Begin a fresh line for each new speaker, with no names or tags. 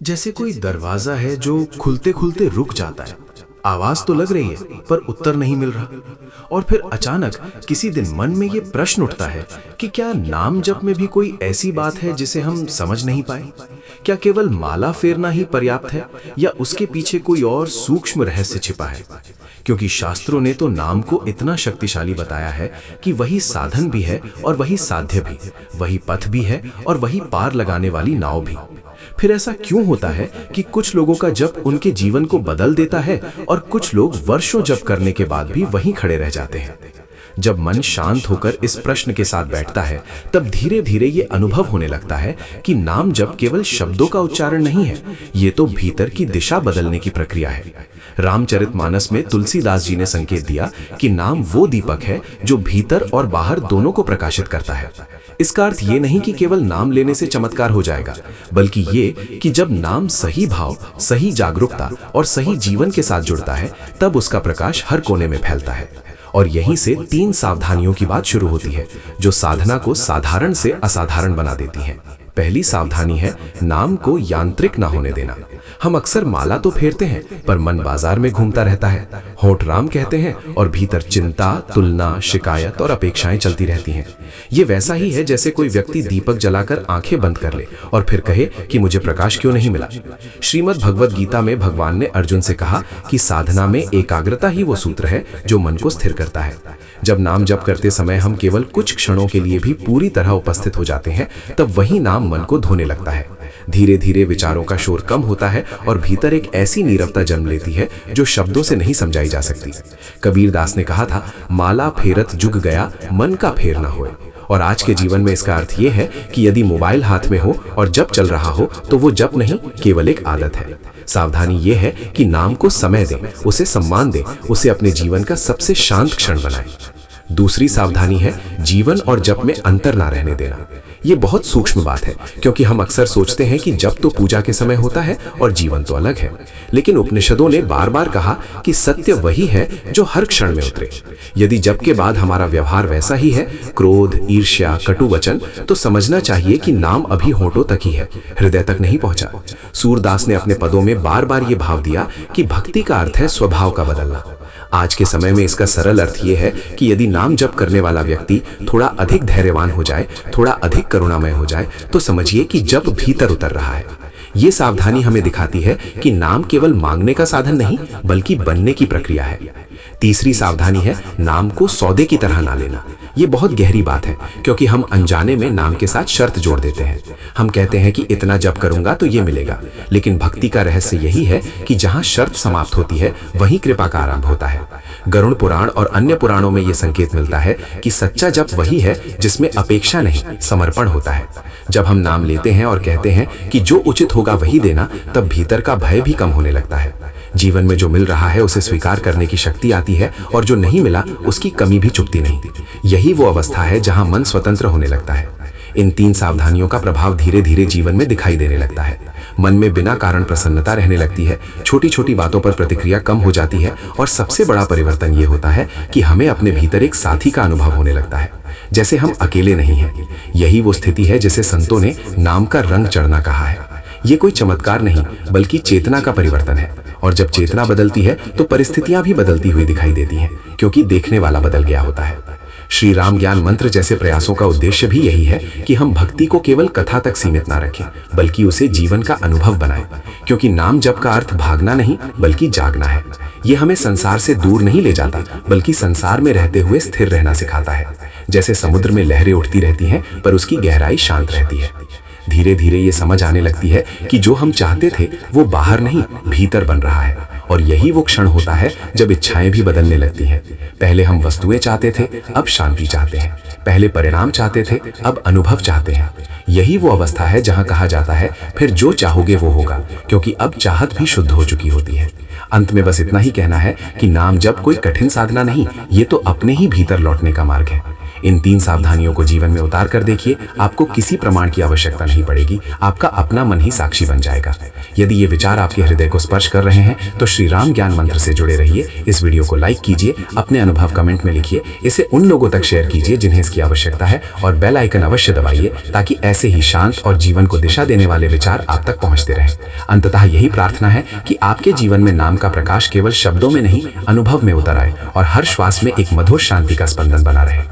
जैसे कोई दरवाजा है जो खुलते खुलते रुक जाता है। आवाज तो लग रही है पर उत्तर नहीं मिल रहा। और फिर अचानक किसी दिन मन में ये प्रश्न उठता है कि क्या नाम जप में भी कोई ऐसी बात है जिसे हम समझ नहीं पाए? क्या केवल माला फेरना ही पर्याप्त है या उसके पीछे कोई और सूक्ष्म रहस्य छिपा है? क्योंकि शास्त्रों ने तो नाम को इतना शक्तिशाली बताया है कि वही साधन भी है और वही साध्य भी, वही पथ भी है और वही पार लगाने वाली नाव भी। फिर ऐसा क्यों होता है कि कुछ लोगों का जप उनके जीवन को बदल देता है और कुछ लोग वर्षों जप करने के बाद भी वहीं खड़े रह जाते हैं? जब मन शांत होकर इस प्रश्न के साथ बैठता है, तब धीरे धीरे ये अनुभव होने लगता है कि नाम जप केवल शब्दों का उच्चारण नहीं है, ये तो भीतर की दिशा बदलने की प्रक्रिया है। रामचरितमानस में तुलसीदास जी ने संकेत दिया कि नाम वो दीपक है जो भीतर और बाहर दोनों को प्रकाशित करता है। इसका अर्थ ये नहीं कि केवल नाम लेने से चमत्कार हो जाएगा, बल्कि ये कि जब नाम सही भाव, सही जागरूकता और सही जीवन के साथ जुड़ता है, तब उसका प्रकाश हर कोने में फैलता है। और यहीं से 3 सावधानियों की बात शुरू होती है जो साधना को साधारण से असाधारण बना देती हैं। पहली सावधानी है नाम को यांत्रिक ना होने देना। हम अक्सर माला तो फेरते हैं पर मन बाजार में घूमता रहता है। होठ राम कहते हैं और भीतर चिंता, तुलना, शिकायत और अपेक्षाएं चलती रहती हैं। ये वैसा ही है जैसे कोई व्यक्ति दीपक जलाकर आंखें बंद कर ले और फिर कहे कि मुझे प्रकाश क्यों नहीं मिला। श्रीमद् भगवद गीता में भगवान ने अर्जुन से कहा कि साधना में एकाग्रता ही वो सूत्र है जो मन को स्थिर करता है। जब नाम जप करते समय हम केवल कुछ क्षणों के लिए भी पूरी तरह उपस्थित हो जाते हैं, तब वही नाम मन को धोने लगता है। धीरे धीरे विचारों का शोर कम होता है और भीतर एक ऐसी नीरवता जन्म लेती है जो शब्दों से नहीं समझाई जा सकती। कबीर दास ने कहा था, माला फेरत जुग गया, मन का फेर ना होए। और आज के जीवन में इसका अर्थ ये है कि यदि मोबाइल हाथ में हो और जप चल रहा हो तो वो जप नहीं, केवल एक आदत है। सावधानी ये है कि नाम को समय दें, उसे सम्मान दें, उसे अपने जीवन का सबसे शांत क्षण बनाएं। दूसरी सावधानी है जीवन और जप में अंतर ना रहने देना। ये बहुत सूक्ष्म बात है क्योंकि हम अक्सर सोचते हैं कि जप तो पूजा के समय होता है और जीवन तो अलग है। लेकिन उपनिषदों ने बार बार कहा कि सत्य वही है जो हर क्षण में उतरे। यदि जप के बाद हमारा व्यवहार वैसा ही है, क्रोध, ईर्ष्या, कटु वचन, तो समझना चाहिए कि नाम अभी होठों तक ही है, हृदय तक नहीं पहुंचा। सूरदास ने अपने पदों में बार बार ये भाव दिया कि भक्ति का अर्थ है स्वभाव का बदलना। आज के समय में इसका सरल अर्थ यह है कि यदि नाम जप करने वाला व्यक्ति थोड़ा अधिक धैर्यवान हो जाए, थोड़ा अधिक करुणामय हो जाए, तो समझिए कि जप भीतर उतर रहा है। ये सावधानी हमें दिखाती है कि नाम केवल मांगने का साधन नहीं, बल्कि बनने की प्रक्रिया है। तीसरी सावधानी है नाम को सौदे की तरह ना लेना। ये बहुत गहरी बात है क्योंकि हम अनजाने में नाम के साथ शर्त जोड़ देते हैं। हम कहते हैं कि इतना जप करूंगा तो ये मिलेगा, लेकिन भक्ति का रहस्य यही है कि जहां शर्त समाप्त होती है वहीं कृपा का आरंभ होता है। गरुड़ पुराण और अन्य पुराणों में यह संकेत मिलता है कि सच्चा जप वही है जिसमें अपेक्षा नहीं, समर्पण होता है। जब हम नाम लेते हैं और कहते हैं कि जो उचित होगा वही देना, तब भीतर का भय भी कम होने लगता है। जीवन में जो मिल रहा है उसे स्वीकार करने की शक्ति आती है और जो नहीं मिला उसकी कमी भी चुभती नहीं। यही वो अवस्था है जहां मन स्वतंत्र होने लगता है। इन 3 सावधानियों का प्रभाव धीरे धीरे जीवन में दिखाई देने लगता है। मन में बिना कारण प्रसन्नता रहने लगती है, छोटी छोटी बातों पर प्रतिक्रिया कम हो जाती है और सबसे बड़ा परिवर्तन ये होता है कि हमें अपने भीतर एक साथी का अनुभव होने लगता है, जैसे हम अकेले नहीं हैं। यही वो स्थिति है जिसे संतों ने नाम का रंग चढ़ना कहा है। ये कोई चमत्कार नहीं, बल्कि चेतना का परिवर्तन है। और जब चेतना बदलती है तो परिस्थितियां भी बदलती हुई दिखाई देती हैं, क्योंकि देखने वाला बदल गया होता है। श्री राम ज्ञान मंत्र जैसे प्रयासों का उद्देश्य भी यही है कि हम भक्ति को केवल कथा तक सीमित ना रखें, बल्कि उसे जीवन का अनुभव बनाएं। क्योंकि नाम जप का अर्थ भागना नहीं, बल्कि जागना है। ये हमें संसार से दूर नहीं ले जाता, बल्कि संसार में रहते हुए स्थिर रहना सिखाता है। जैसे समुद्र में लहरें उठती रहती हैं पर उसकी गहराई शांत रहती है। धीरे धीरे ये समझ आने लगती है कि जो हम चाहते थे वो बाहर नहीं, भीतर बन रहा है। और यही वो क्षण होता है जब इच्छाएं भी बदलने लगती हैं। पहले हम वस्तुएं चाहते थे, अब शांति चाहते हैं। पहले परिणाम चाहते थे, अब अनुभव चाहते हैं। यही वो अवस्था है जहां कहा जाता है फिर जो चाहोगे वो होगा, क्योंकि अब चाहत भी शुद्ध हो चुकी होती है। अंत में बस इतना ही कहना है कि नाम जप कोई कठिन साधना नहीं, ये तो अपने ही भीतर लौटने का मार्ग है। इन 3 सावधानियों को जीवन में उतार कर देखिए, आपको किसी प्रमाण की आवश्यकता नहीं पड़ेगी, आपका अपना मन ही साक्षी बन जाएगा। यदि ये विचार आपके हृदय को स्पर्श कर रहे हैं तो श्री राम ज्ञान मंत्र से जुड़े रहिए। इस वीडियो को लाइक कीजिए, अपने अनुभव कमेंट में लिखिए, इसे उन लोगों तक शेयर कीजिए जिन्हें इसकी आवश्यकता है और बेल आइकन अवश्य दबाइए ताकि ऐसे ही शांत और जीवन को दिशा देने वाले विचार आप तक पहुंचते रहें। अंततः यही प्रार्थना है कि आपके जीवन में नाम का प्रकाश केवल शब्दों में नहीं, अनुभव में उतर आए और हर श्वास में एक मधुर शांति का स्पंदन बना रहे।